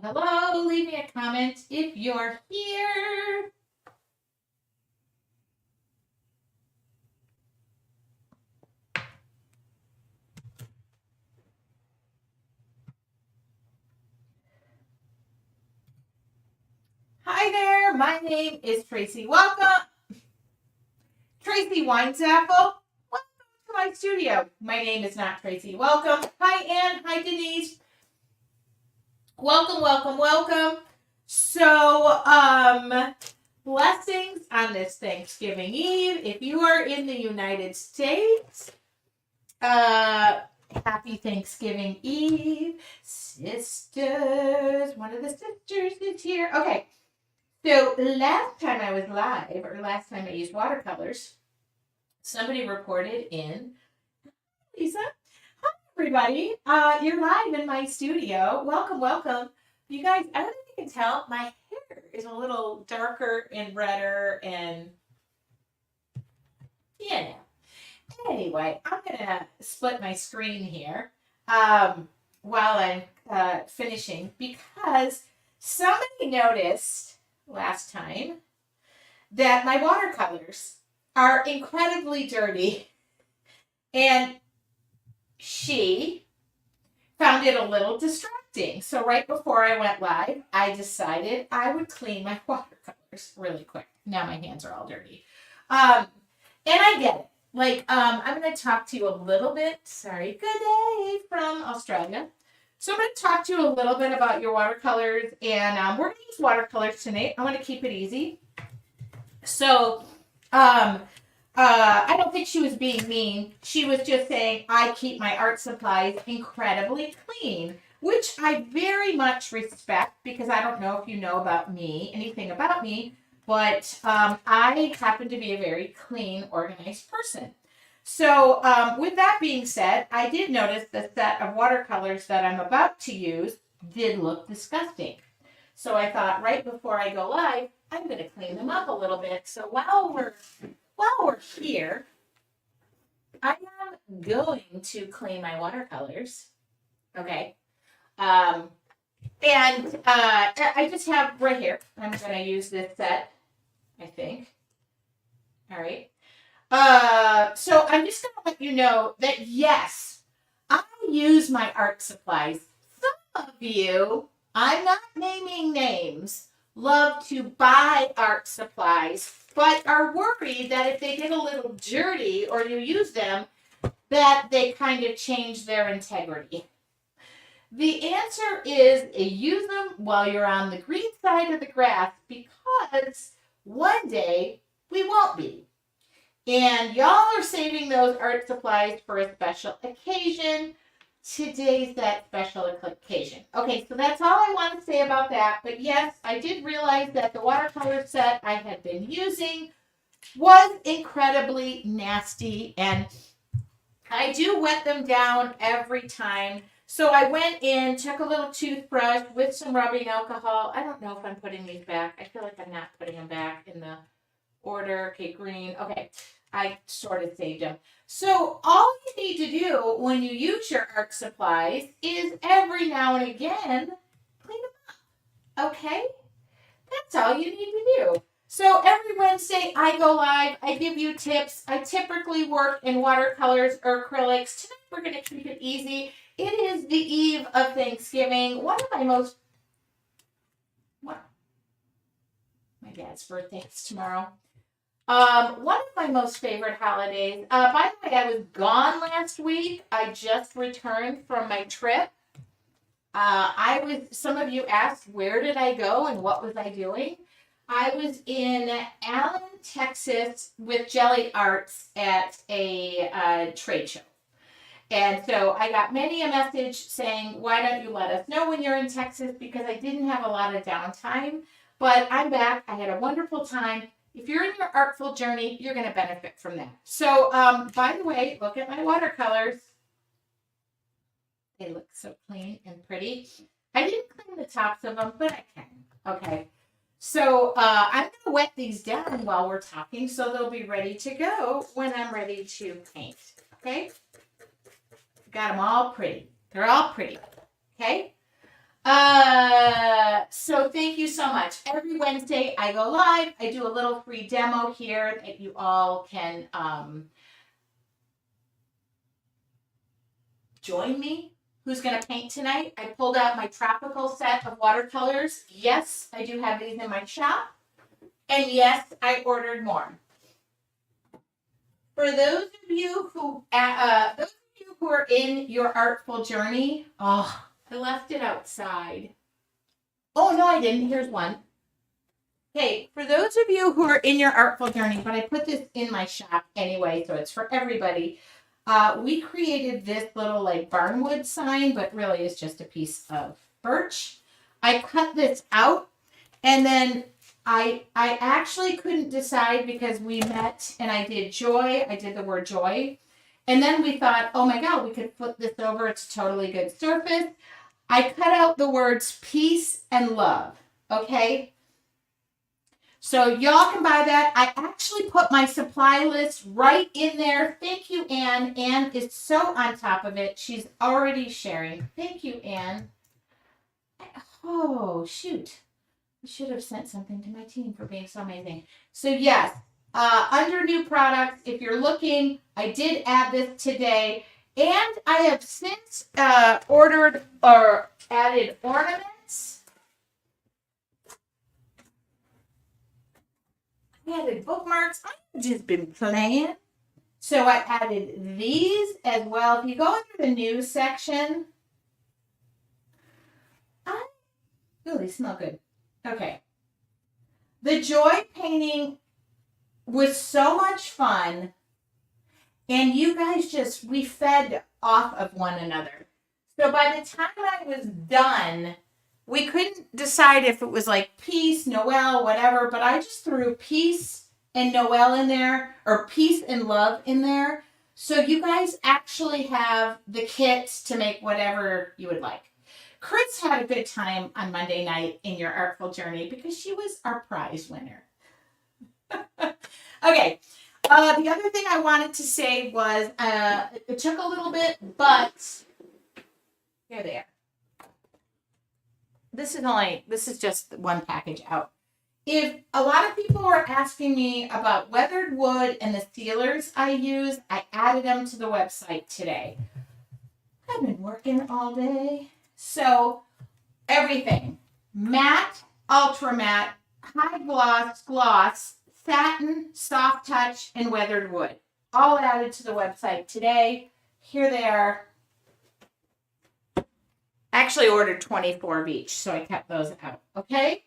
Hello. Leave me a comment if you're here. Hi there. My name is Tracy. Welcome. Tracy Winesapple. Welcome to my studio. My name is not Tracy. Welcome. Hi, Ann. Hi, Denise. Welcome. So, blessings on this Thanksgiving Eve. If you are in the United States, happy Thanksgiving Eve, sisters. One of the sisters is here. Okay. So last time I was live, or last time I used watercolors, somebody reported in, Lisa, hi everybody, you're live in my studio. Welcome. You guys, I don't know if you can tell, my hair is a little darker and redder and, Anyway, I'm going to split my screen here while I'm finishing because somebody noticed last time that my watercolors are incredibly dirty, and she found it a little distracting. So right before I went live, I decided I would clean my watercolors really quick. Now my hands are all dirty. And I get it. I'm going to talk to you a little bit. Sorry, good day from Australia. So I'm going to talk to you a little bit about your watercolors, and we're going to use watercolors tonight. I want to keep it easy. So, I don't think she was being mean. She was just saying, I keep my art supplies incredibly clean, which I very much respect because I don't know if you know about me, anything about me, but I happen to be a very clean, organized person. So with that being said, I did notice the set of watercolors that I'm about to use did look disgusting. So I thought right before I go live, I'm going to clean them up a little bit. So while we're here, I am going to clean my watercolors. Okay. And I just have right here. I'm going to use this set, I think. All right. So I'm just going to let you know that yes, I use my art supplies. Some of you, I'm not naming names, love to buy art supplies, but are worried that if they get a little dirty or you use them, that they kind of change their integrity. The answer is use them while you're on the green side of the grass because one day we won't be. And y'all are saving those art supplies for a special occasion. Today's that special occasion. Okay, so that's all I want to say about that. But yes, I did realize that the watercolor set I had been using was incredibly nasty. And I do wet them down every time. So I went in, took a little toothbrush with some rubbing alcohol. I don't know if I'm putting these back. I feel like I'm not putting them back in the order. Okay, green. Okay, I sort of saved them. So all you need to do when you use your art supplies is every now and again clean them up. Okay? That's all you need to do. So every Wednesday I go live. I give you tips. I typically work in watercolors or acrylics. Tonight we're going to keep it easy. It is the eve of Thanksgiving. One of my most... Well, my dad's birthday is tomorrow. One of my most favorite holidays. By the way, I was gone last week. I just returned from my trip. Some of you asked, where did I go and what was I doing? I was in Allen, Texas with Jelly Arts at a trade show. And so I got many a message saying, why don't you let us know when you're in Texas? Because I didn't have a lot of downtime. But I'm back. I had a wonderful time. If you're in your artful journey, you're going to benefit from that. So, by the way, look at my watercolors. They look so clean and pretty. I didn't clean the tops of them, but I can. Okay. So, I'm going to wet these down while we're talking so they'll be ready to go when I'm ready to paint. Okay? Got them all pretty. They're all pretty. Okay? thank you so much. Every Wednesday I go live. I do a little free demo here that you all can join me. Who's going to paint tonight? I pulled out my tropical set of watercolors. Yes, I do have these in my shop. And yes, I ordered more. For those of you who are in your artful journey, oh, I left it outside. Oh, no, I didn't. Here's one. Okay, for those of you who are in your artful journey, but I put this in my shop anyway, so it's for everybody. We created this little like barnwood sign, but really it's just a piece of birch. I cut this out, and then I actually couldn't decide because we met and I did joy. I did the word joy. And then we thought, oh my God, we could flip this over. It's a totally good surface. I cut out the words peace and love. Okay. So y'all can buy that. I actually put my supply list right in there. Thank you, Anne. Anne is so on top of it. She's already sharing. Thank you, Anne. Oh, shoot. I should have sent something to my team for being so amazing. So yes, under new products, if you're looking, I did add this today. And I have since ordered or added ornaments. I added bookmarks. I've just been playing. So I added these as well. If you go into the news section, oh, they smell good. Okay. The joy painting was so much fun. And you guys we fed off of one another. So by the time I was done, we couldn't decide if it was like peace, Noel, whatever, but I just threw peace and Noel in there, or peace and love in there. So you guys actually have the kits to make whatever you would like. Chris had a good time on Monday night in your artful journey because she was our prize winner. Okay. The other thing I wanted to say was, it took a little bit, but here they are. This is just one package out. If a lot of people were asking me about weathered wood and the sealers I use, I added them to the website today. I've been working all day. So everything, matte, ultra matte, high gloss, satin, soft touch, and weathered wood. All added to the website today. Here they are. I actually ordered 24 of each, so I kept those out. Okay.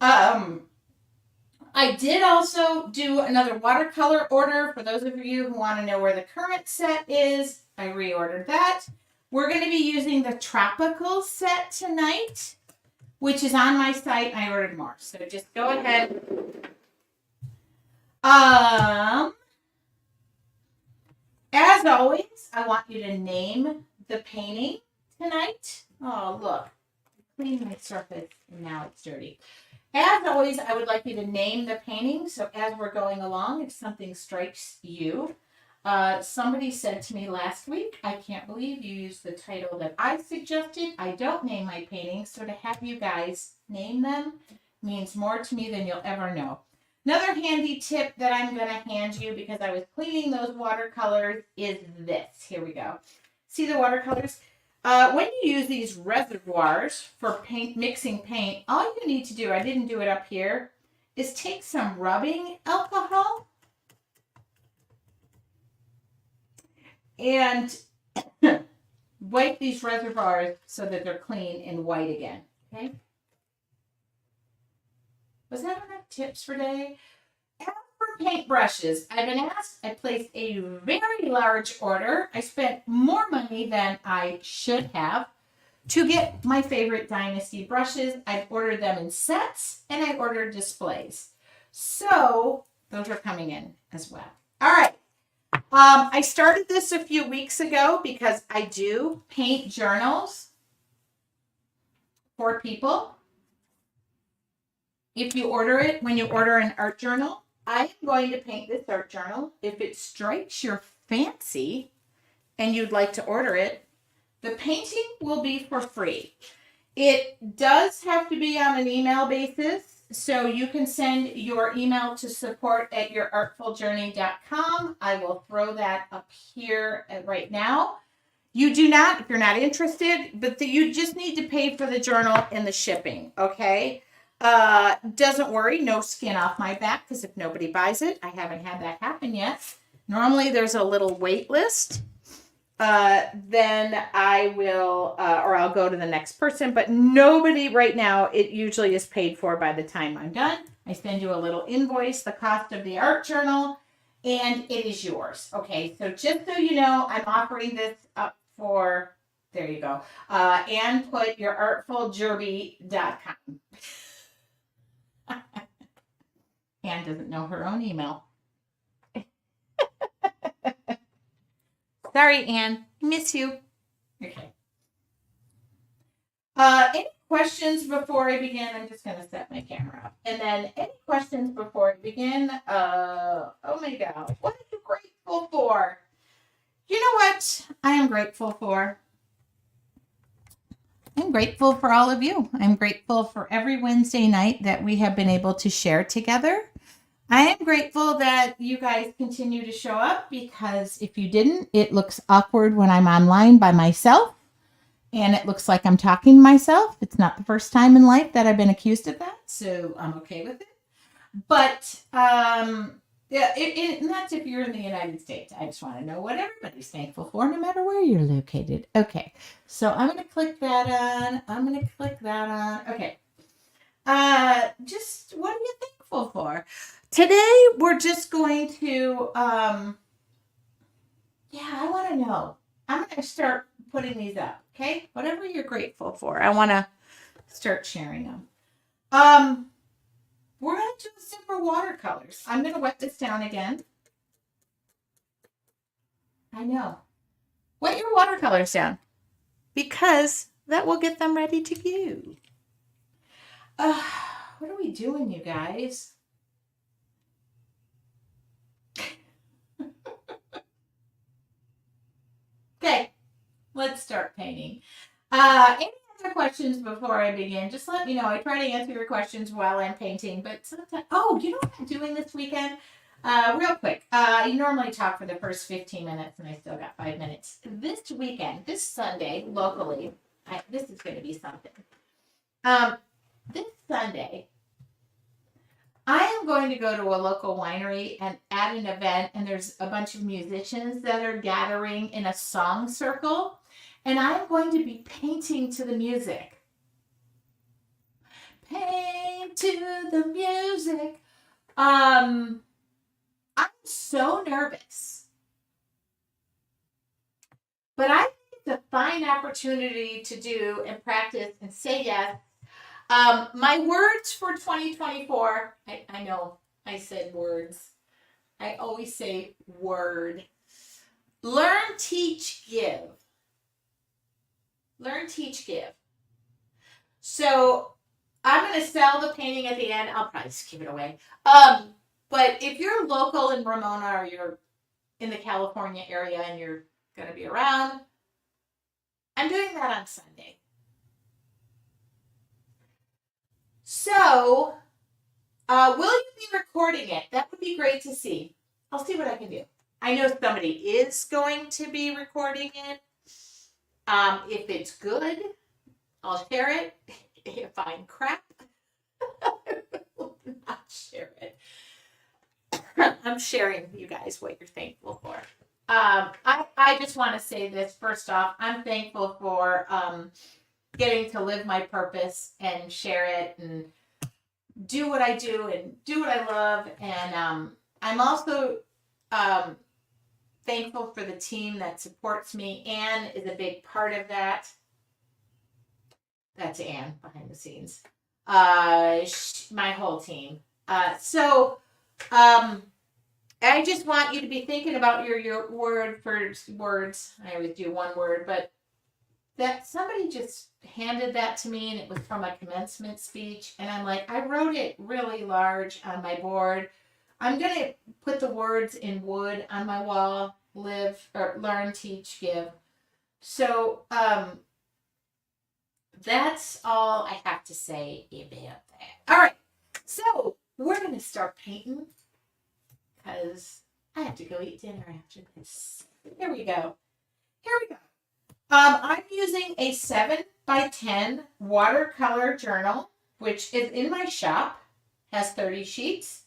I did also do another watercolor order. For those of you who want to know where the current set is, I reordered that. We're going to be using the tropical set tonight, which is on my site. I ordered more, so just go ahead. As always, I want you to name the painting tonight. Oh, look, I cleaned my surface and now it's dirty. As always, I would like you to name the painting. So as we're going along, if something strikes you, somebody said to me last week, I can't believe you used the title that I suggested. I don't name my paintings, so to have you guys name them means more to me than you'll ever know. Another handy tip that I'm going to hand you because I was cleaning those watercolors is this. Here we go. See the watercolors? When you use these reservoirs for mixing paint, all you need to do, I didn't do it up here, is take some rubbing alcohol and wipe these reservoirs so that they're clean and white again. Okay? Was that enough tips for today? As for paintbrushes, I've been asked, I placed a very large order. I spent more money than I should have to get my favorite Dynasty brushes. I've ordered them in sets and I ordered displays. So those are coming in as well. All right. I started this a few weeks ago because I do paint journals for people. If you order it, when you order an art journal, I am going to paint this art journal. If it strikes your fancy and you'd like to order it, the painting will be for free. It does have to be on an email basis. So you can send your email to support@yourartfuljourney.com. I will throw that up here right now. You do not, if you're not interested, but you just need to pay for the journal and the shipping, okay? Doesn't worry, no skin off my back, because if nobody buys it, I haven't had that happen yet. Normally there's a little wait list. Then I will, or I'll go to the next person, but nobody right now, it usually is paid for by the time I'm done. I send you a little invoice, the cost of the art journal, and it is yours. Okay, so just so you know, I'm offering this up for, there you go, and put yourartfuljerby.com. Anne doesn't know her own email. Sorry, Anne. Miss you. Okay. Any questions before I begin? I'm just going to set my camera up. And then any questions before I begin? Oh my God. What are you grateful for? You know what I am grateful for? I'm grateful for all of you. I'm grateful for every Wednesday night that we have been able to share together. I am grateful that you guys continue to show up, because if you didn't, it looks awkward when I'm online by myself, and it looks like I'm talking to myself. It's not the first time in life that I've been accused of that, so I'm okay with it. But yeah, and that's if you're in the United States. I just want to know what everybody's thankful for, no matter where you're located. Okay, so I'm going to click that on. I'm going to click that on. Okay. Just what are you thankful for? Today, we're just going to, I want to know. I'm going to start putting these up, okay? Whatever you're grateful for, I want to start sharing them. We're going to do simple watercolors. I'm going to wet this down again. I know. Wet your watercolors down, because that will get them ready to go. What are we doing, you guys? Okay, let's start painting. Any other questions before I begin? Just let me know. I try to answer your questions while I'm painting, but sometimes, you know what I'm doing this weekend? Real quick. You normally talk for the first 15 minutes, and I still got 5 minutes. This weekend, this Sunday, locally, this is going to be something. This Sunday, I am going to go to a local winery and at an event, and there's a bunch of musicians that are gathering in a song circle, and I'm going to be painting to the music. Paint to the music. I'm so nervous, but I think it's a fine opportunity to do and practice and say yes. My words for 2024, I know I said words. I always say word. Learn, teach, give. Learn, teach, give. So I'm going to sell the painting at the end. I'll probably just give it away. But if you're local in Ramona, or you're in the California area and you're going to be around, I'm doing that on Sunday. So, will you be recording it? That would be great to see. I'll see what I can do. I know somebody is going to be recording it. If it's good, I'll share it. If I'm crap, I will not share it. I'm sharing with you guys what you're thankful for. I just want to say this. First off, I'm thankful for getting to live my purpose and share it and do what I do and do what I love. And I'm also thankful for the team that supports me. Anne is a big part of that. That's Anne behind the scenes. My whole team. So I just want you to be thinking about your word for words. I always do one word, but that somebody just handed that to me, and it was from a commencement speech, and I'm like, I wrote it really large on my board. I'm going to put the words in wood on my wall. Live, or learn, teach, give. So that's all I have to say about that. All right, so we're going to start painting because I have to go eat dinner after this. Here we go. Here we go. I'm using a 7x10 watercolor journal, which is in my shop, has 30 sheets.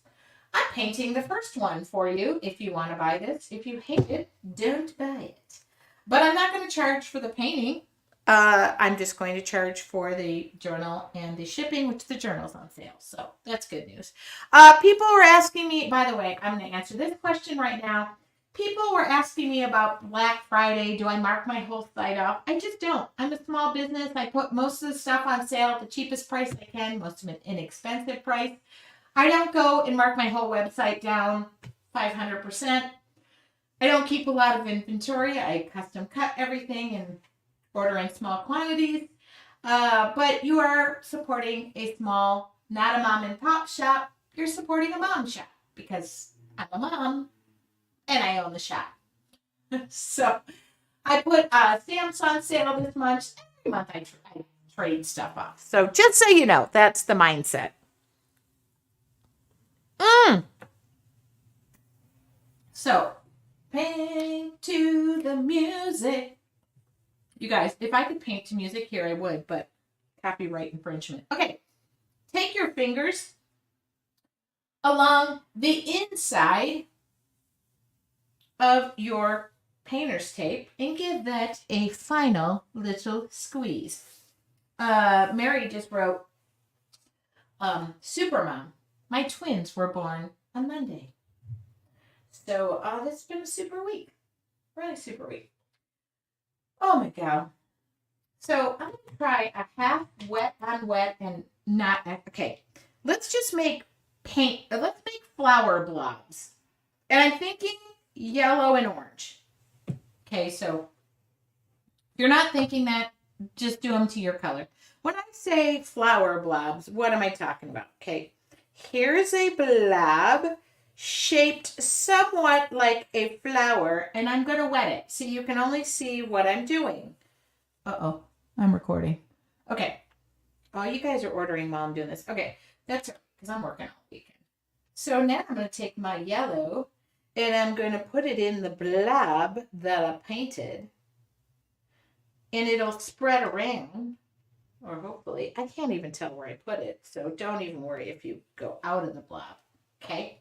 I'm painting the first one for you if you want to buy this. If you hate it, don't buy it. But I'm not going to charge for the painting. I'm just going to charge for the journal and the shipping, which the journal's on sale. So that's good news. People were asking me, by the way, I'm going to answer this question right now. People were asking me about Black Friday. Do I mark my whole site off? I just don't. I'm a small business. I put most of the stuff on sale at the cheapest price I can, most of it inexpensive price. I don't go and mark my whole website down 500%. I don't keep a lot of inventory. I custom cut everything and order in small quantities. But you are supporting a small, not a mom and pop shop. You're supporting a mom shop because I'm a mom and I own the shop. So I put stamps on sale this month. Every month I trade stuff off. So just so you know, that's the mindset. So, paint to the music. You guys, if I could paint to music here, I would, but copyright infringement. Okay, take your fingers along the inside of your painter's tape and give that a final little squeeze. Mary just wrote, Supermom, my twins were born on Monday. So this has been a super week. Really super week. Oh my God. So I'm going to try a half wet on wet and not. Okay. Let's just make paint. Let's make flower blobs. And I'm thinking yellow and orange. Okay. So if you're not thinking that, just do them to your color. When I say flower blobs, what am I talking about? Okay. Here's a blob shaped somewhat like a flower, and I'm going to wet it so you can only see what I'm doing. Uh-oh, I'm recording. Okay. Oh, you guys are ordering while I'm doing this. Okay, that's it, because I'm working all weekend. So now I'm going to take my yellow, and I'm going to put it in the blob that I painted, and it'll spread around, or hopefully. I can't even tell where I put it, so don't even worry if you go out of the blob, okay?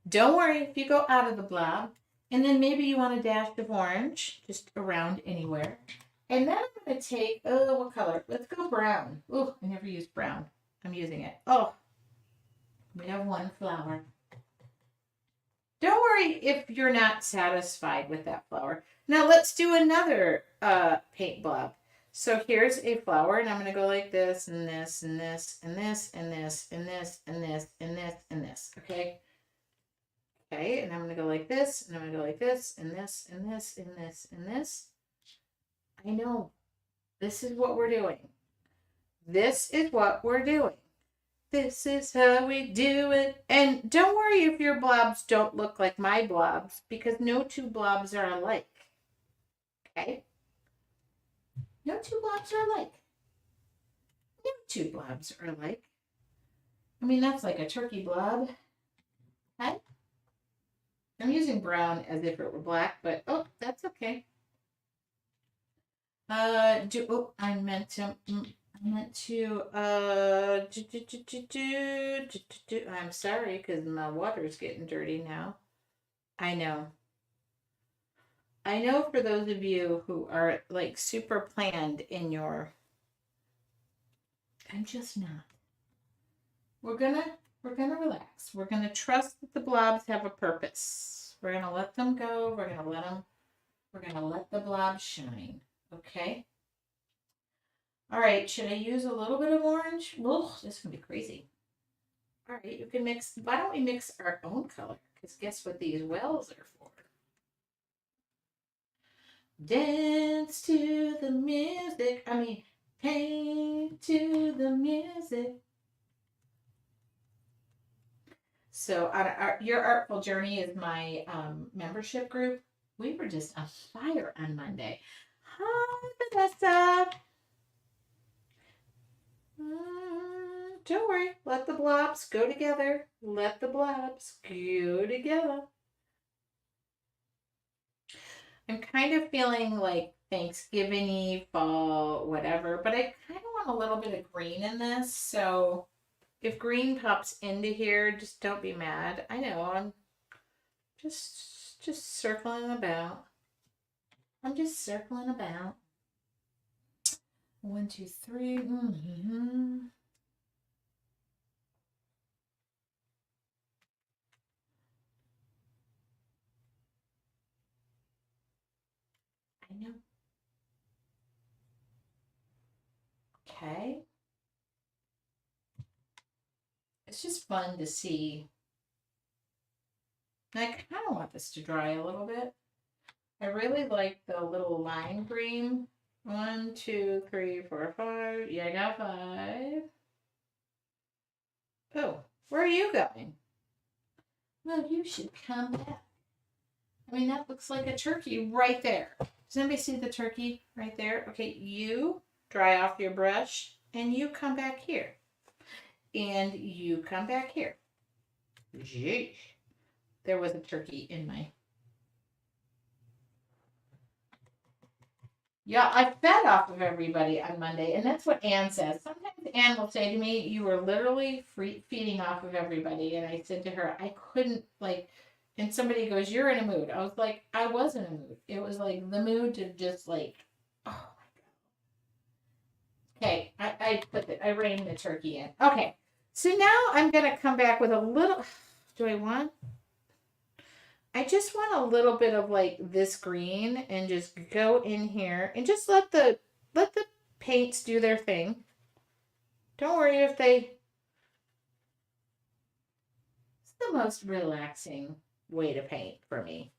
Don't worry if you go out of the blob. And then maybe you want a dash of orange, just around anywhere. And then I'm going to take, what color? Let's go brown. Oh, I never used brown. I'm using it. Oh, we have one flower. Don't worry if you're not satisfied with that flower. Now let's do another paint blob. So here's a flower, and I'm going to go like this, and this, and this, and this, and this, and this, and this, and this, and this, okay? Okay, and I'm going to go like this, and I'm going to go like this, and this, and this, and this, and this. I know. This is what we're doing. This is what we're doing. This is how we do it. And don't worry if your blobs don't look like my blobs, because no two blobs are alike. Okay? No two blobs are alike. No two blobs are alike. I mean, that's like a turkey blob. Okay? I'm using brown as if it were black, but oh, that's okay. I meant to. I'm sorry because my water's getting dirty now. I know for those of you who are like super planned in your. I'm just not. We're gonna relax. We're gonna trust that the blobs have a purpose. We're gonna let them go. We're gonna let the blobs shine. Okay. All right. Should I use a little bit of orange? Oh, this is gonna be crazy. All right. You can mix. Why don't we mix our own color? Because guess what these wells are for? Dance to the music. Paint to the music. So Your Artful Journey is my membership group. We were just on fire on Monday. Hi, Vanessa. Don't worry. Let the blobs go together. Let the blobs go together. I'm kind of feeling like Thanksgiving-y, fall, whatever, but I kind of want a little bit of green in this. So if green pops into here, just don't be mad. I know I'm just circling about. I'm just circling about. 1, 2, 3. I know. Okay. It's just fun to see. I kind of want this to dry a little bit. I really like the little lime green. 1, 2, 3, 4, 5. Yeah, I got 5. Oh, where are you going? Well, you should come back. I mean, that looks like a turkey right there. Does anybody see the turkey right there? Okay, you dry off your brush and you come back here. And you come back here. Jeez. There was a turkey in my... Yeah, I fed off of everybody on Monday, and that's what Ann says. Sometimes Ann will say to me, you were literally feeding off of everybody. And I said to her, I couldn't, like, and somebody goes, you're in a mood. I was like, I was in a mood. It was like the mood to just like, oh my God. Okay, I reined the turkey in. Okay, so now I'm going to come back with a little, do I want? I just want a little bit of like this green and just go in here and just let the paints do their thing. Don't worry if they... It's the most relaxing way to paint for me.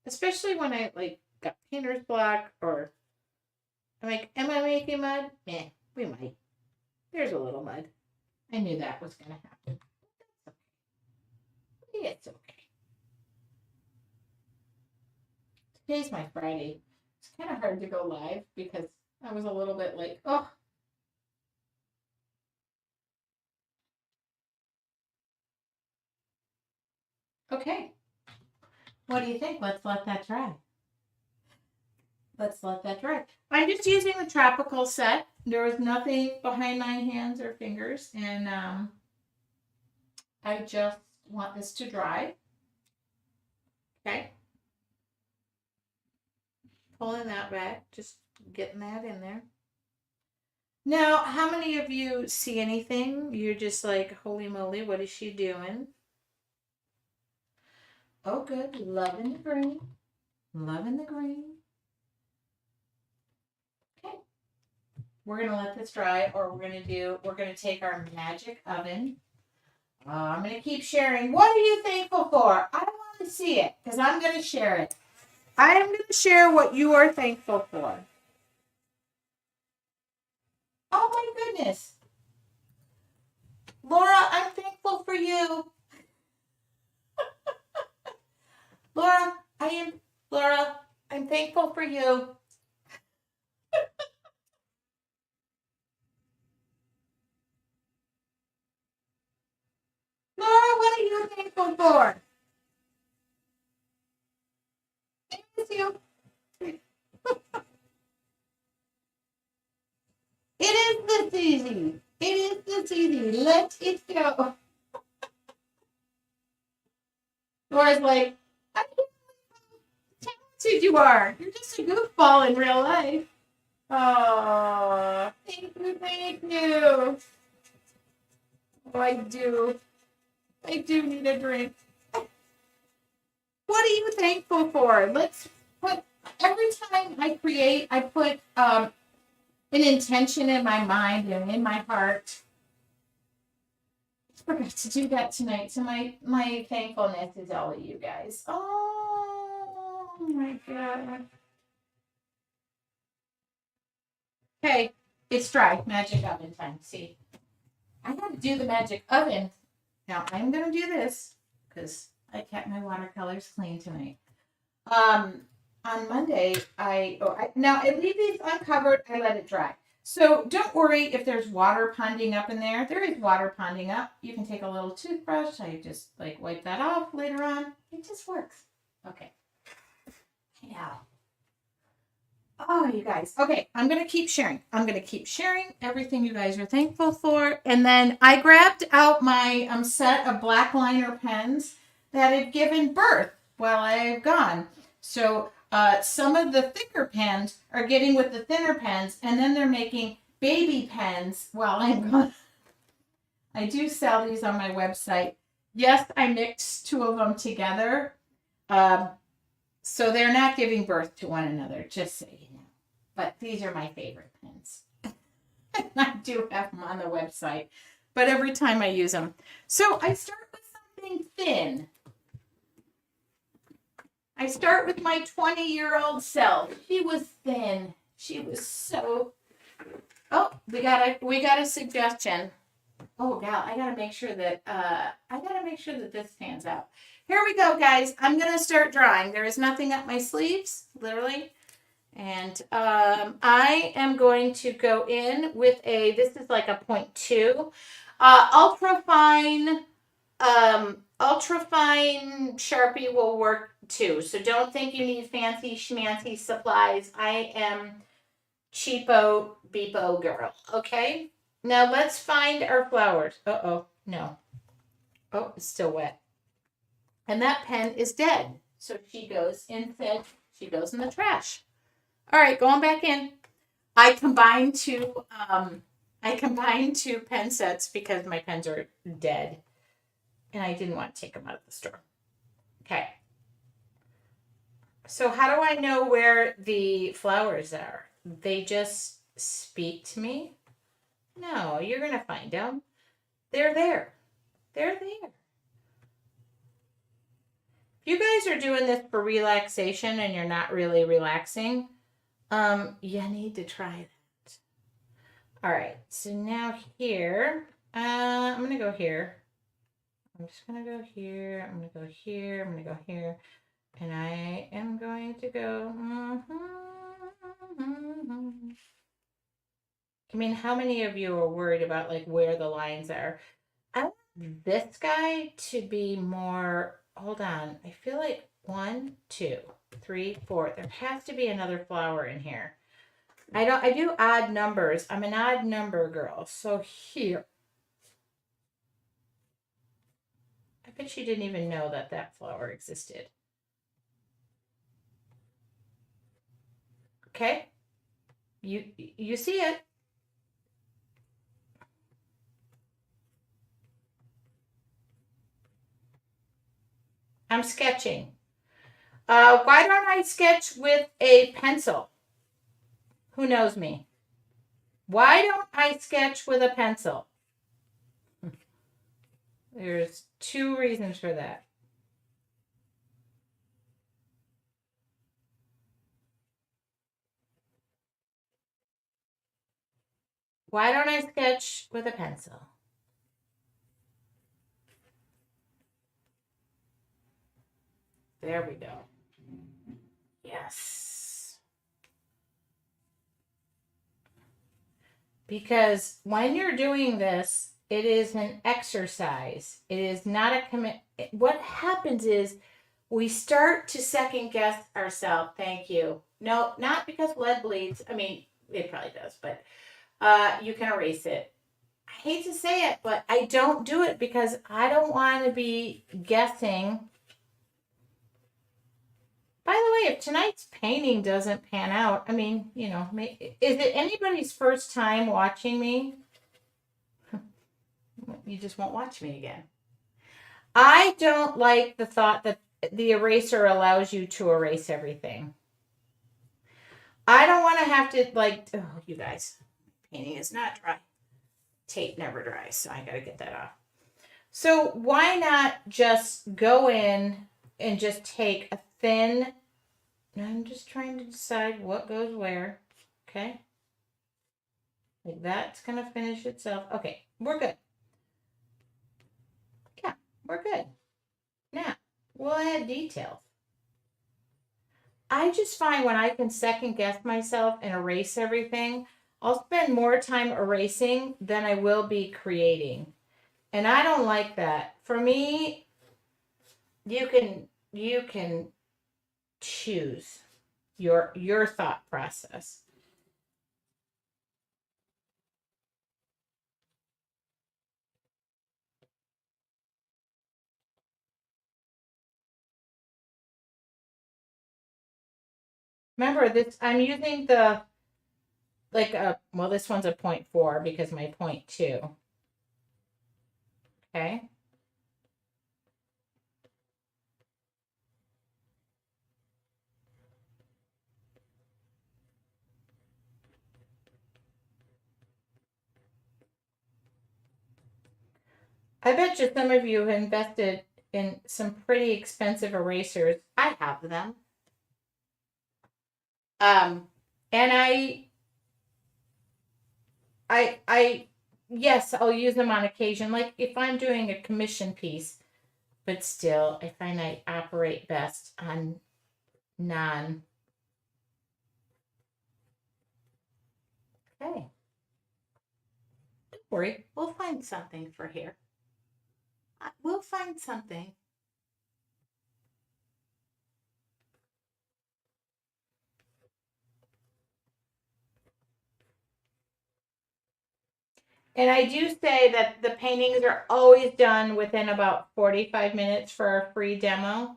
Especially when I like got painter's block or I'm like, am I making mud? Eh, we might. There's a little mud. I knew that was going to happen. It's okay. Today's my Friday. It's kind of hard to go live because I was a little bit like, oh. Okay. What do you think? Let's let that dry. Let's let that dry. I'm just using the tropical set. There was nothing behind my hands or fingers. And I just want this to dry. Okay. Pulling that back. Just getting that in there. Now, how many of you see anything? You're just like, holy moly, what is she doing? Oh, good. Loving the green. Loving the green. Okay. We're going to let this dry, or we're going to take our magic oven. I'm going to keep sharing. What are you thankful for? I want to see it because I'm going to share it. I am going to share what you are thankful for. Oh my goodness. Laura, I'm thankful for you. Laura, I'm thankful for you. Laura, what are you thankful for? Thank you. It is this easy. It is this easy. Let it go. Laura's like, I can't believe how talented you are. You're just a goofball in real life. Oh, thank you, thank you. Oh, I do. I do need a drink. What are you thankful for? Let's put, every time I create, I put an intention in my mind and in my heart. I forgot to do that tonight. So my thankfulness is all of you guys. Oh my God. Okay, it's dry. Magic oven time. See, I got to do the magic oven. Now I'm going to do this because I kept my watercolors clean tonight. on Monday, now I leave these uncovered. I let it dry. So don't worry if there's water ponding up in there. There is water ponding up. You can take a little toothbrush. I just like wipe that off later on. It just works. Okay. Now. Oh, you guys. Okay, I'm going to keep sharing. I'm going to keep sharing everything you guys are thankful for. And then I grabbed out my set of black liner pens that have given birth while I've gone. So some of the thicker pens are getting with the thinner pens, and then they're making baby pens while I'm gone. I do sell these on my website. Yes, I mixed two of them together. So they're not giving birth to one another, just so you know. But these are my favorite pens. I do have them on the website, but every time I use them. So I start with something thin. I start with my 20-year-old self. She was thin. She was so... Oh, we got a suggestion. Oh, gal, I gotta make sure that this stands out. Here we go, guys. I'm gonna start drawing. There is nothing up my sleeves, literally, and I am going to go in with this is like a 0.2, ultra fine Sharpie will work too. So don't think you need fancy schmancy supplies. I am cheapo beepo girl. Okay. Now let's find our flowers. Uh-oh, no. Oh, it's still wet. And that pen is dead. So she goes in the trash. All right, going back in. I combined two pen sets because my pens are dead. And I didn't want to take them out of the store. Okay. So how do I know where the flowers are? They just speak to me? No, you're going to find them. They're there. They're there. If you guys are doing this for relaxation and you're not really relaxing, you need to try that. All right. So now here, I'm going to go here. I'm just going to go here. I'm going to go here. I'm going to go here. And I am going to go. I mean, how many of you are worried about like where the lines are? I want this guy to be more, hold on. I feel like 1, 2, 3, 4. There has to be another flower in here. I do odd numbers. I'm an odd number girl. So here. I bet you didn't even know that flower existed. Okay. You see it. I'm sketching. Why don't I sketch with a pencil? Who knows me? Why don't I sketch with a pencil? There's 2 reasons for that. Why don't I sketch with a pencil? There we go. Yes. Because when you're doing this, it is an exercise. It is not a commit. What happens is we start to second guess ourselves. Thank you. No, not because lead bleeds. I mean, it probably does, but you can erase it. I hate to say it, but I don't do it because I don't want to be guessing. By the way, if tonight's painting doesn't pan out, I mean, you know, is it anybody's first time watching me? You just won't watch me again. I don't like the thought that the eraser allows you to erase everything. I don't want to have to, like, oh, you guys, painting is not dry. Tape never dries, so I got to get that off. So why not just go in and just take a thin, I'm just trying to decide what goes where, okay? Like that's going to finish itself. Okay, we're good. Yeah, we're good. Now, we'll add details. I just find when I can second guess myself and erase everything, I'll spend more time erasing than I will be creating. And I don't like that. For me, you can choose your thought process. Remember this, I'm using the like a well, this one's a 0.4 because my 0.2. Okay. I bet you some of you have invested in some pretty expensive erasers. I have them. And I yes, I'll use them on occasion, like if I'm doing a commission piece, but still, I find I operate best on non. Okay, don't worry, we'll find something for here. We'll find something. And I do say that the paintings are always done within about 45 minutes for a free demo.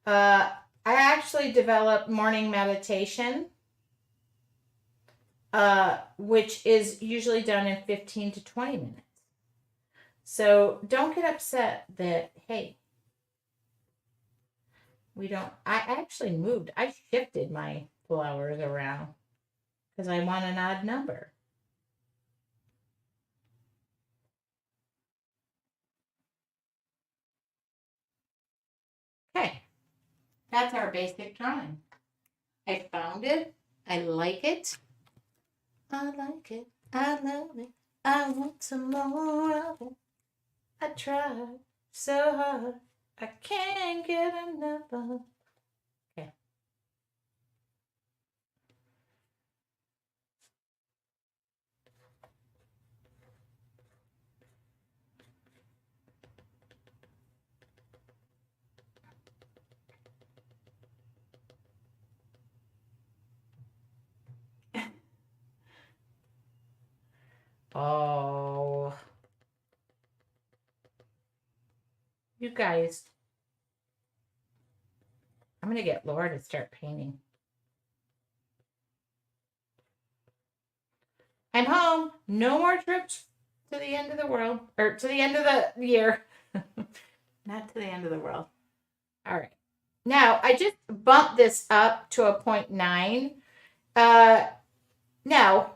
I actually developed morning meditation, which is usually done in 15 to 20 minutes. So don't get upset that, hey, we don't. I actually moved, I shifted my flowers around because I want an odd number. Okay, that's our basic drawing. I found it. I like it. I like it. I love it. I want some more of it. I tried so hard. I can't get enough of. Okay. Oh, you guys, I'm going to get Laura to start painting. I'm home. No more trips to the end of the world or to the end of the year. Not to the end of the world. All right. Now, I just bumped this up to a 0.9. Now,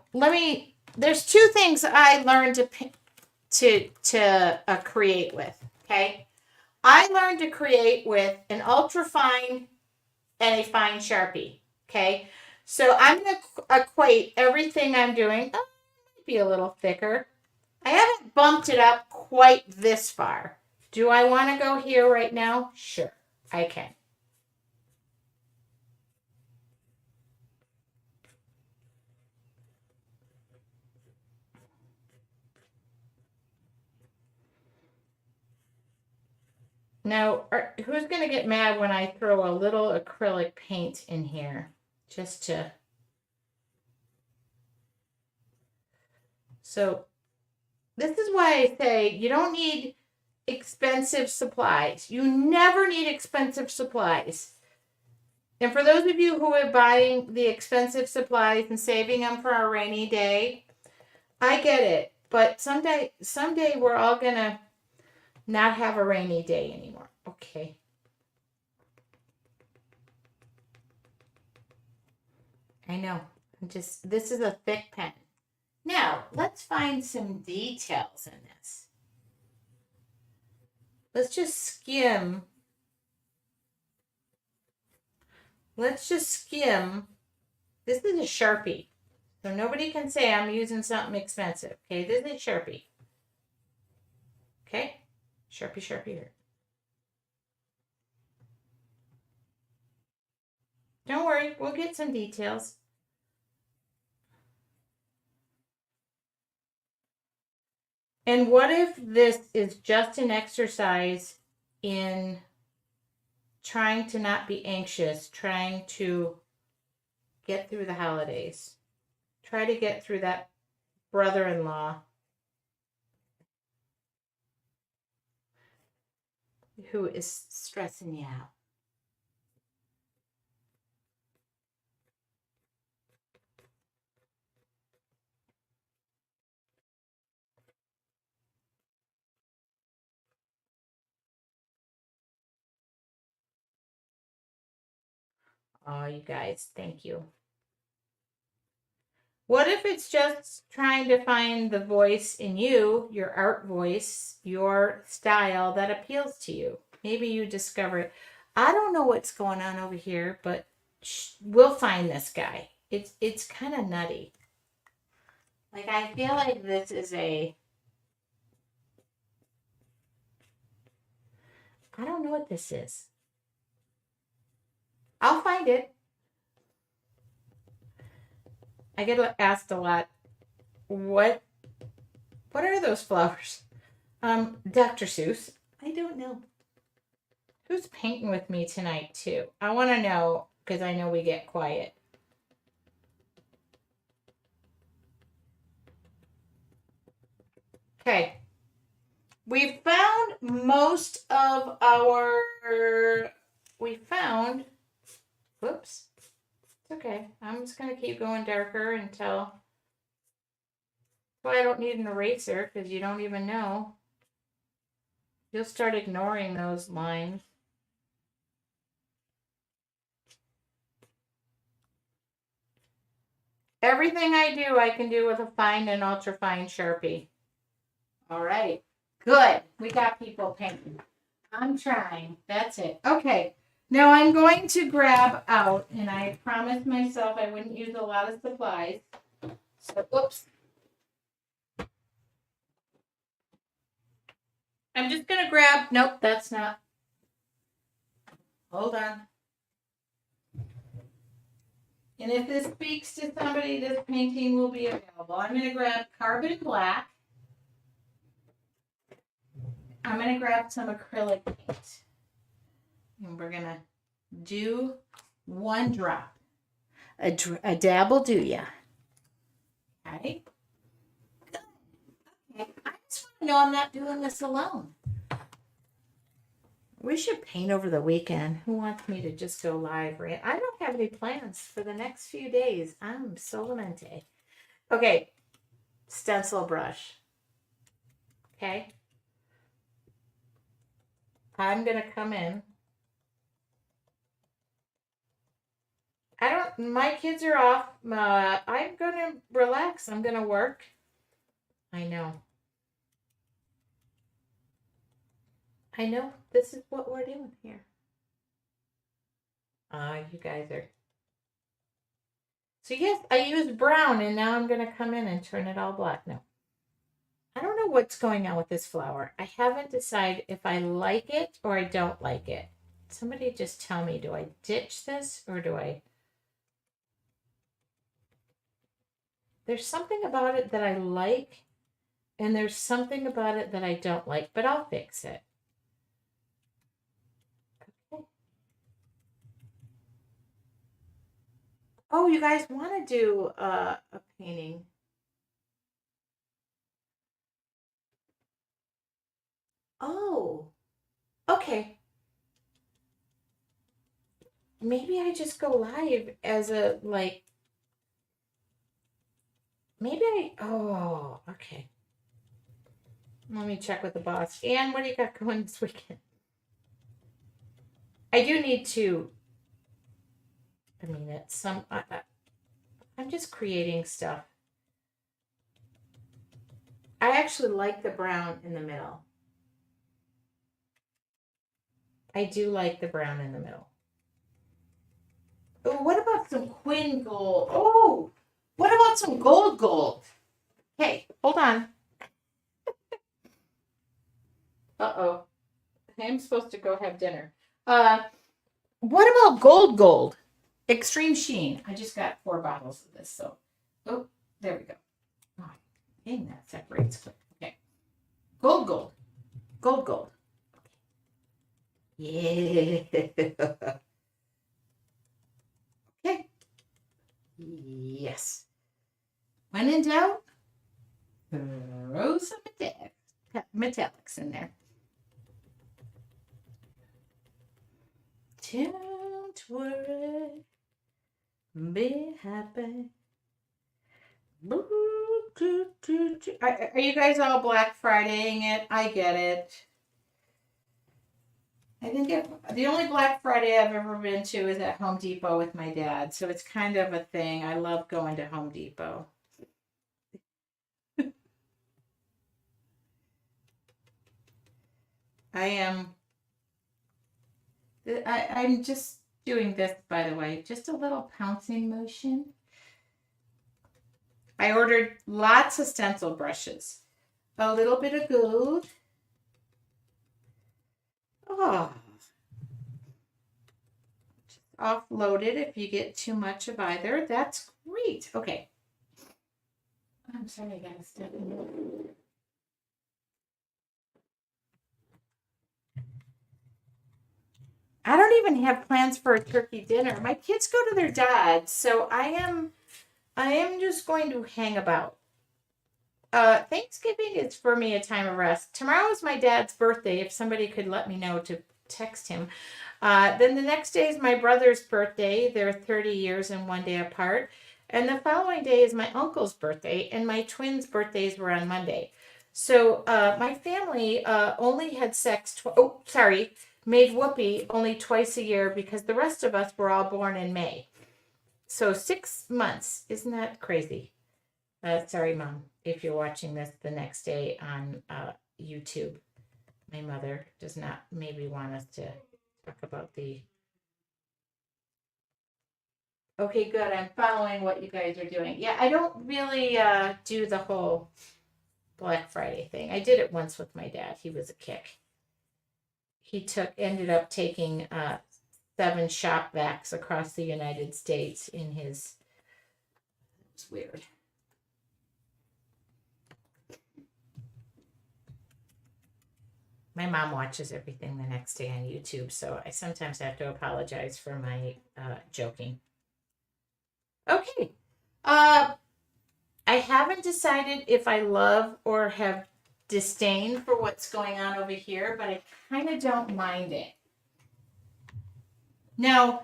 there's two things I learned to create with, okay? I learned to create with an ultra fine and a fine Sharpie, okay? So I'm going to equate everything I'm doing. Oh, it might be a little thicker. I haven't bumped it up quite this far. Do I want to go here right now? Sure, I can. Now, who's going to get mad when I throw a little acrylic paint in here? Just to... So, this is why I say you don't need expensive supplies. You never need expensive supplies. And for those of you who are buying the expensive supplies and saving them for a rainy day, I get it. But someday we're all going to not have a rainy day anymore. Okay. I know. This is a thick pen. Now, let's find some details in this. Let's just skim. Let's just skim. This is a Sharpie. So nobody can say I'm using something expensive. Okay, this is a Sharpie. Okay. Sharpie, Sharpie here. Don't worry, we'll get some details. And what if this is just an exercise in trying to not be anxious, trying to get through the holidays? Try to get through that brother-in-law who is stressing you out. Oh, you guys, thank you. What if it's just trying to find the voice in you, your art voice, your style that appeals to you? Maybe you discover it. I don't know what's going on over here, but we'll find this guy. It's kind of nutty. Like, I feel like this is I don't know what this is. I'll find it. I get asked a lot, what are those flowers? Dr. Seuss. I don't know. Who's painting with me tonight, too? I want to know, because I know we get quiet. Okay. We found most of our... Whoops. It's okay. I'm just going to keep going darker until... Well, I don't need an eraser, because you don't even know. You'll start ignoring those lines. Everything I do, I can do with a fine and ultra fine Sharpie. All right. Good. We got people painting. I'm trying. That's it. Okay. Now I'm going to grab out, and I promised myself I wouldn't use a lot of supplies. So, oops. I'm just going to grab, nope, that's not. Hold on. And if this speaks to somebody, this painting will be available. I'm going to grab carbon black. I'm going to grab some acrylic paint. And we're going to do one drop. A dab will do ya. Okay. Good. Okay. I just want to know I'm not doing this alone. We should paint over the weekend. Who wants me to just go live? Right? I don't have any plans for the next few days. I'm solamente. Okay. Stencil brush. Okay. I'm going to come in. My kids are off. I'm going to relax. I'm going to work. I know. This is what we're doing here. You guys are. So yes, I used brown, and now I'm going to come in and turn it all black. No. I don't know what's going on with this flower. I haven't decided if I like it or I don't like it. Somebody just tell me, do I ditch this or do I... There's something about it that I like, and there's something about it that I don't like, but I'll fix it. Okay. Oh, you guys want to do a painting? Oh, okay. Maybe I just go live as a, like, oh, okay. Let me check with the boss. Anne, what do you got going this weekend? I do need to, it's some, I'm just creating stuff. I actually like the brown in the middle. I do like the brown in the middle. Oh, what about some Quinn gold? Oh, what about some gold? Hey, hold on. Uh-oh. I'm supposed to go have dinner. What about gold? Extreme Sheen. I just got 4 bottles of this, so. Oh, there we go. Oh, dang, that separates quick. Okay. Gold. Gold. Yeah. Okay. Yes. When in doubt, throw some metallics in there. Don't worry. Be happy. Are you guys all Black Fridaying it? I get it. I think the only Black Friday I've ever been to is at Home Depot with my dad. So it's kind of a thing. I love going to Home Depot. I'm just doing this, by the way, just a little pouncing motion. I ordered lots of stencil brushes, a little bit of gold. Oh, just offload it if you get too much of either. That's great. Okay. I'm sorry, I gotta step in. I don't even have plans for a turkey dinner. My kids go to their dad's, so I am just going to hang about. Thanksgiving is for me a time of rest. Tomorrow is my dad's birthday. If somebody could let me know to text him. Then the next day is my brother's birthday. They're 30 years and 1 day apart. And the following day is my uncle's birthday, and my twins' birthdays were on Monday. So my family only had sex. Made whoopee only twice a year because the rest of us were all born in May. So 6 months. Isn't that crazy? Sorry, Mom, if you're watching this the next day on YouTube. My mother does not maybe want us to talk about the. Okay, good. I'm following what you guys are doing. Yeah, I don't really do the whole Black Friday thing. I did it once with my dad. He was a kick. He ended up taking 7 shop vacs across the United States in his. It's weird. My mom watches everything the next day on YouTube, so I sometimes have to apologize for my joking. Okay. I haven't decided if I love or have disdain for what's going on over here, but I kind of don't mind it. Now,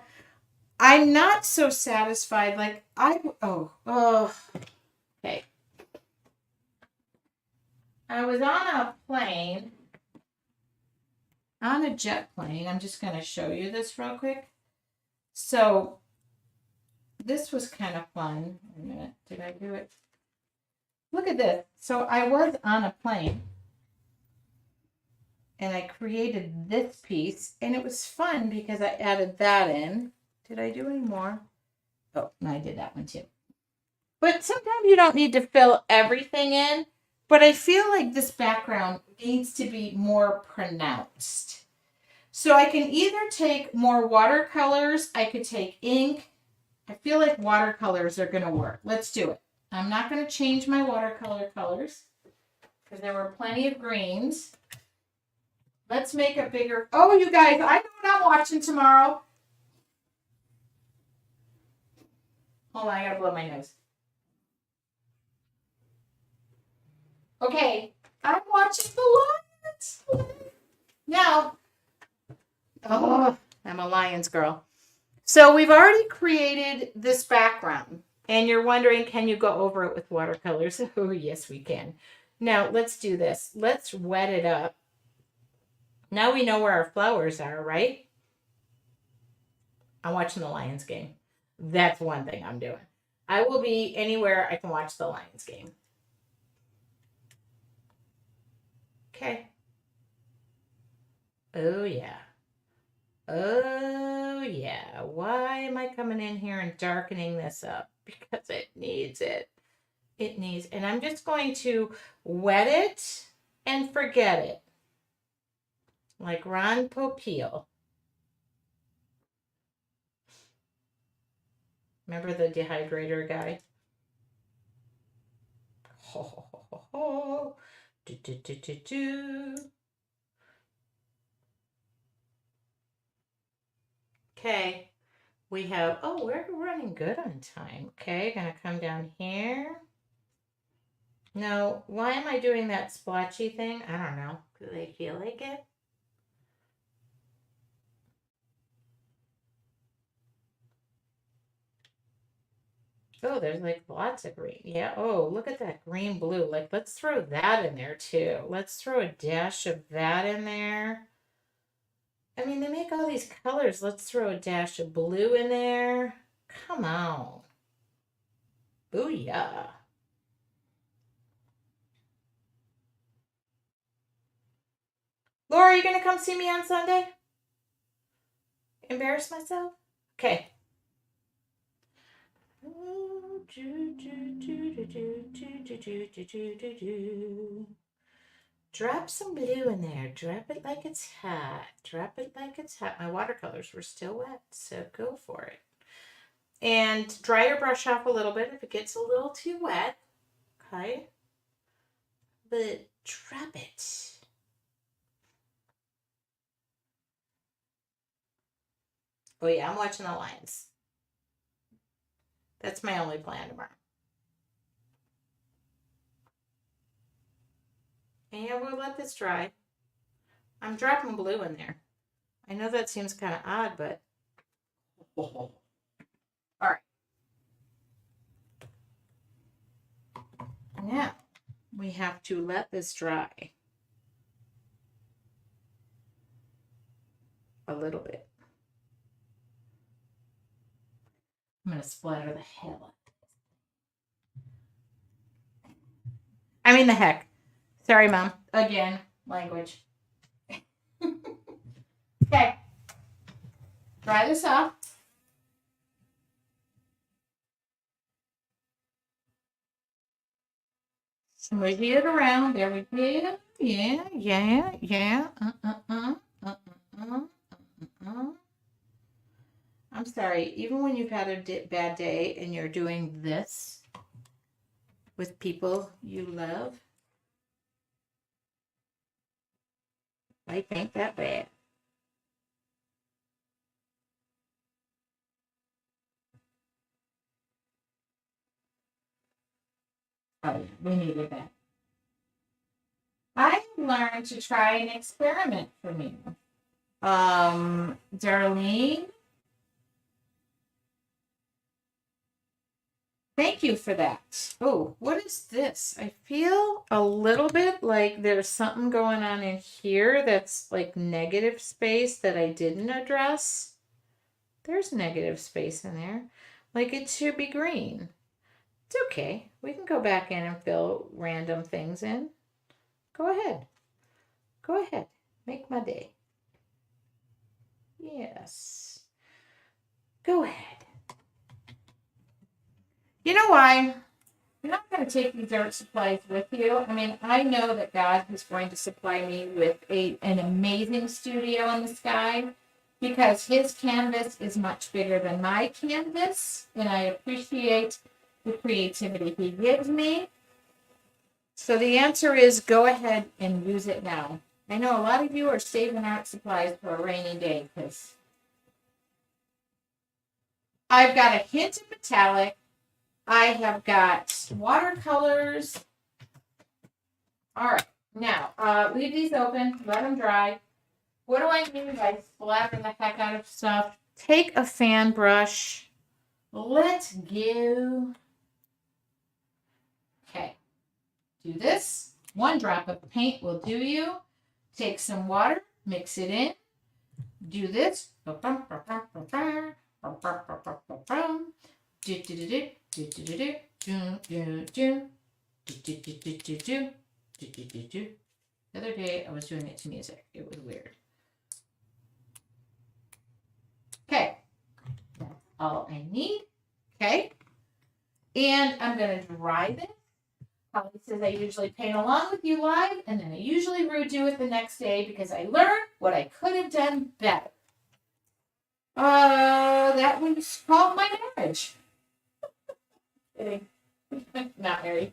I'm not so satisfied. Like, okay. I was on a plane, on a jet plane. I'm just going to show you this real quick. So, this was kind of fun. Wait a minute. Did I do it? Look at this. So I was on a plane and I created this piece, and it was fun because I added that in. Did I do any more? Oh, no, I did that one too. But sometimes you don't need to fill everything in, but I feel like this background needs to be more pronounced. So I can either take more watercolors, I could take ink. I feel like watercolors are going to work. Let's do it. I'm not going to change my watercolor colors because there were plenty of greens. Let's make a bigger. Oh, you guys, I know what I'm watching tomorrow. Hold on, I got to blow my nose. Okay, I'm watching the Lions. Now, I'm a Lions girl. So we've already created this background. And you're wondering, can you go over it with watercolors? Oh, yes, we can. Now, let's do this. Let's wet it up. Now we know where our flowers are, right? I'm watching the Lions game. That's one thing I'm doing. I will be anywhere I can watch the Lions game. Okay. Oh, yeah. Oh, yeah. Why am I coming in here and darkening this up? Because it needs it. It needs, and I'm just going to wet it and forget it. like Ron Popeil. Remember the dehydrator guy? Ho, ho, ho, ho, ho. Do, do, do, do, do. Okay, we have, oh, we're running good on time. Okay, gonna come down here. No, why am I doing that splotchy thing? I don't know. Do they feel like it? Oh, there's like lots of green. Yeah. Oh, look at that green blue. Like, let's throw that in there too. Let's throw a dash of that in there. I mean, they make all these colors. Let's throw a dash of blue in there. Come on. Booyah. Laura, are you going to come see me on Sunday? Embarrass myself? Okay. Drop some blue in there. Drop it like it's hot. Drop it like it's hot. My watercolors were still wet, so go for it. And dry your brush off a little bit if it gets a little too wet. Okay. But drop it. Oh yeah, I'm watching the Lions. That's my only plan tomorrow. And we'll let this dry. I'm dropping blue in there. I know that seems kind of odd, but... All right. Now, we have to let this dry. A little bit. I'm going to splatter the hell out. I mean the heck. Sorry, Mom. Again, language. Okay. Dry this off. Smoothie it around. There we go. Yeah. I'm sorry. Even when you've had a bad day and you're doing this with people you love, life ain't that bad. Oh, we needed that. I learned to try an experiment from you. Darlene, thank you for that. Oh, what is this? I feel a little bit like there's something going on in here that's like negative space that I didn't address. There's negative space in there. Like it should be green. It's okay. We can go back in and fill random things in. Go ahead. Go ahead. Make my day. Yes. Go ahead. You know why? You're not going to take these art supplies with you. I mean, I know that God is going to supply me with an amazing studio in the sky because his canvas is much bigger than my canvas, and I appreciate the creativity he gives me. So the answer is go ahead and use it now. I know a lot of you are saving art supplies for a rainy day because I've got a hint of metallic. I have got watercolors. All right. Now, leave these open. Let them dry. What do I mean by splattering the heck out of stuff? Take a fan brush. Let's go. Okay. Do this. 1 drop of paint will do you. Take some water. Mix it in. Do this. The other day I was doing it to music. It was weird. Okay. That's all I need. Okay. And I'm going to dry this. Holly says I usually paint along with you live, and then I usually redo it the next day because I learned what I could have done better. That one's called my marriage. Kidding. Not married.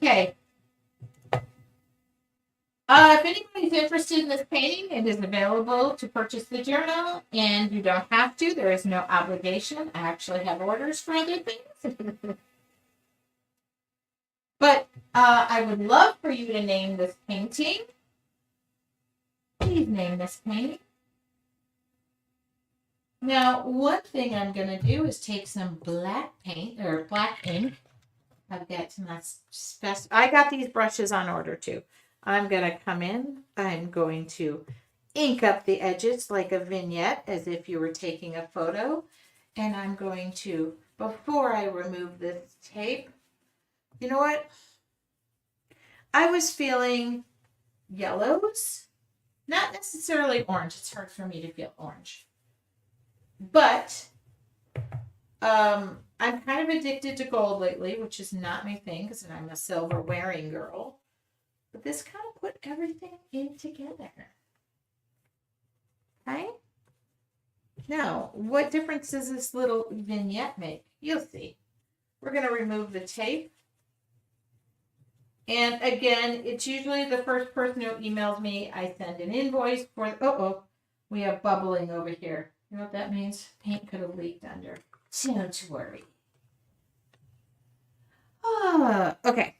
Okay. If anybody's interested in this painting, it is available to purchase the journal, and you don't have to. There is no obligation. I actually have orders for other things. But I would love for you to name this painting. Please name this painting. Now, one thing I'm going to do is take some black paint or black ink. I've got some I got these brushes on order too. I'm going to come in. I'm going to ink up the edges like a vignette, as if you were taking a photo. And I'm going to, before I remove this tape, you know what? I was feeling yellows, not necessarily orange. It's hard for me to feel orange. But I'm kind of addicted to gold lately, which is not my thing because I'm a silver wearing girl. But this kind of put everything in together. Okay? Now, what difference does this little vignette make? You'll see. We're going to remove the tape. And again, it's usually the first person who emails me. I send an invoice for, we have bubbling over here. You know what that means? Paint could have leaked under. Don't worry. Okay.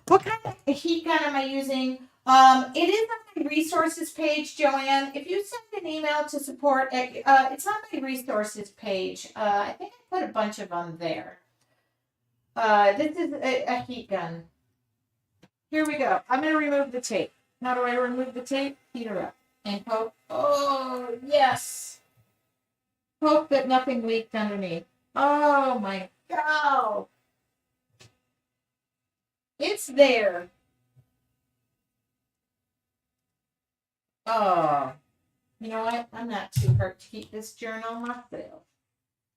What kind of heat gun am I using? It is on my resources page, Joanne. If you send an email to support, it's on my resources page. I think I put a bunch of them there. This is a heat gun. Here we go. I'm going to remove the tape. How do I remove the tape? Heat her up. And hope. Oh, yes. Hope that nothing leaked underneath. Oh, my God. It's there. Oh. You know what? I'm not too hurt to keep this journal myself.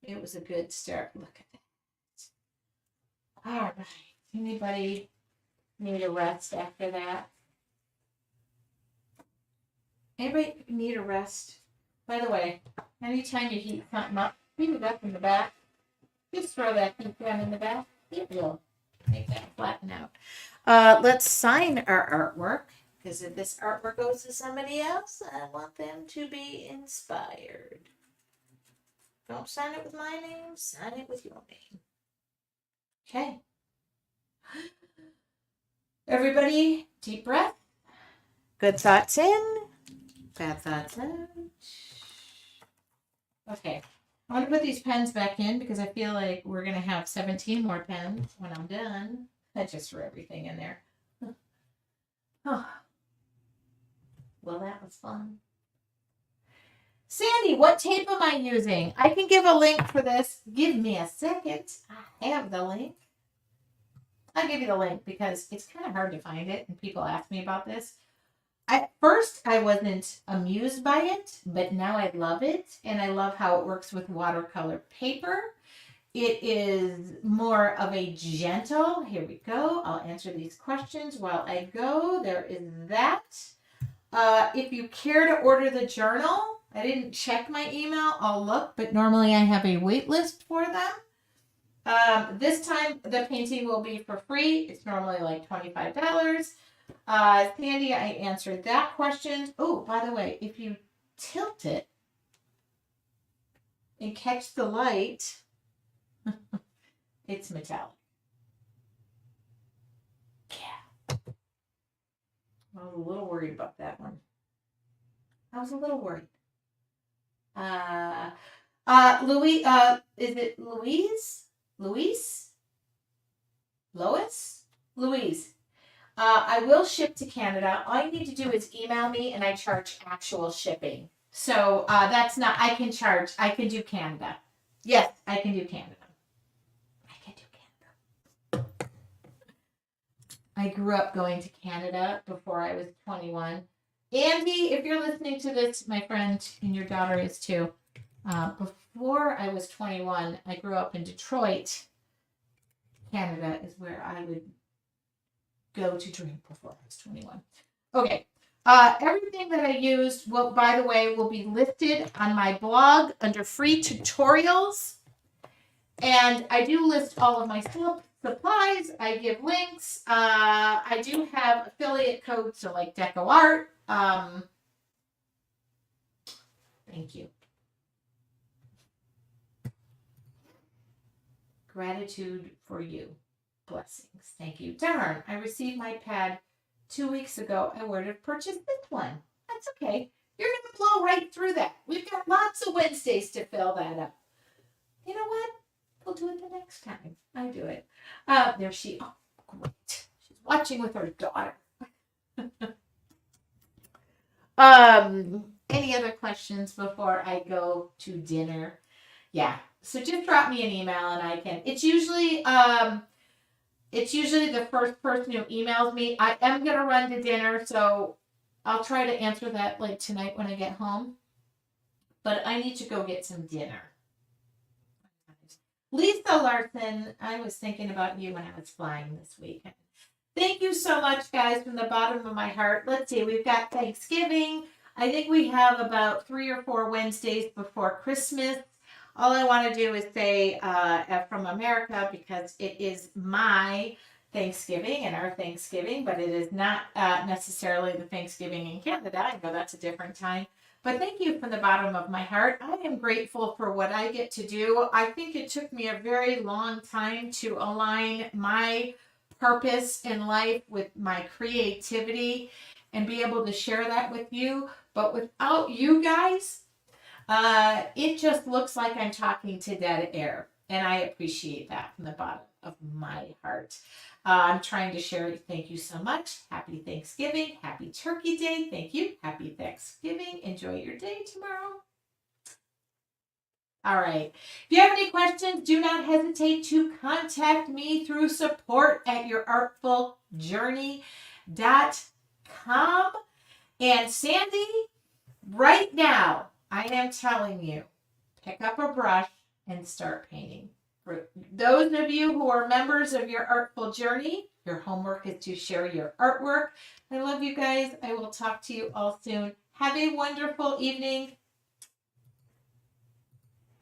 It was a good start. Look at that. All right. Anybody need a rest after that? Anybody need a rest? By the way, anytime you heat something up, heat it up in the back. Just throw that heat gun in the back. It will make that flatten out. Let's sign our artwork, because if this artwork goes to somebody else, I want them to be inspired. Don't sign it with my name, sign it with your name. Okay. Everybody, deep breath. Good thoughts in, bad thoughts out. Okay. I want to put these pens back in because I feel like we're going to have 17 more pens when I'm done. I just threw everything in there. Oh. Well, that was fun. Sandy, what tape am I using? I can give a link for this. Give me a second. I have the link. I'll give you the link because it's kind of hard to find it, and people ask me about this. At first, I wasn't amused by it, but now I love it, and I love how it works with watercolor paper. It is more of a gentle, here we go, I'll answer these questions while I go. There is that. If you care to order the journal, I didn't check my email, I'll look, but normally I have a wait list for them. This time, the painting will be for free. It's normally like $25. Sandy, I answered that question. Oh, by the way, if you tilt it and catch the light, it's metallic. Yeah. I was a little worried about that one. I was a little worried. Louis, is it Louise? Louise? Lois? Louise. I will ship to Canada. All you need to do is email me and I charge actual shipping. So that's not, I can do Canada. Yes, I can do Canada. I grew up going to Canada before I was 21. Andy, if you're listening to this, my friend, and your daughter is too, before I was 21, I grew up in Detroit. Canada is where I would go to drink before I was 21. Okay. Everything that I used will, by the way, will be listed on my blog under free tutorials. And I do list all of my supplies. I give links. I do have affiliate codes, so like Deco Art. Thank you. Gratitude for you. Blessings. Thank you. Darn, I received my pad 2 weeks ago. I would have purchased this one. That's okay. You're going to blow right through that. We've got lots of Wednesdays to fill that up. You know what? We'll do it the next time. I do it. There she. Oh, great. She's watching with her daughter. Any other questions before I go to dinner? Yeah. So just drop me an email and I can. It's usually the first person who emails me. I am gonna run to dinner, so I'll try to answer that like tonight when I get home. But I need to go get some dinner. Lisa Larson, I was thinking about you when I was flying this weekend. Thank you so much, guys, from the bottom of my heart. Let's see, we've got Thanksgiving. I think we have about 3 or 4 Wednesdays before Christmas. All I want to do is say from America, because it is my Thanksgiving and our Thanksgiving, but it is not necessarily the Thanksgiving in Canada. I know that's a different time. But thank you from the bottom of my heart. I am grateful for what I get to do. I think it took me a very long time to align my purpose in life with my creativity and be able to share that with you. But without you guys, it just looks like I'm talking to dead air. And I appreciate that from the bottom of my heart. I'm trying to share it. Thank you so much. Happy Thanksgiving. Happy Turkey Day. Thank you. Happy Thanksgiving. Enjoy your day tomorrow. All right. If you have any questions, do not hesitate to contact me through support@yourartfuljourney.com. And Sandy, right now, I am telling you, pick up a brush and start painting. For those of you who are members of Your Artful Journey, your homework is to share your artwork. I love you guys. I will talk to you all soon. Have a wonderful evening.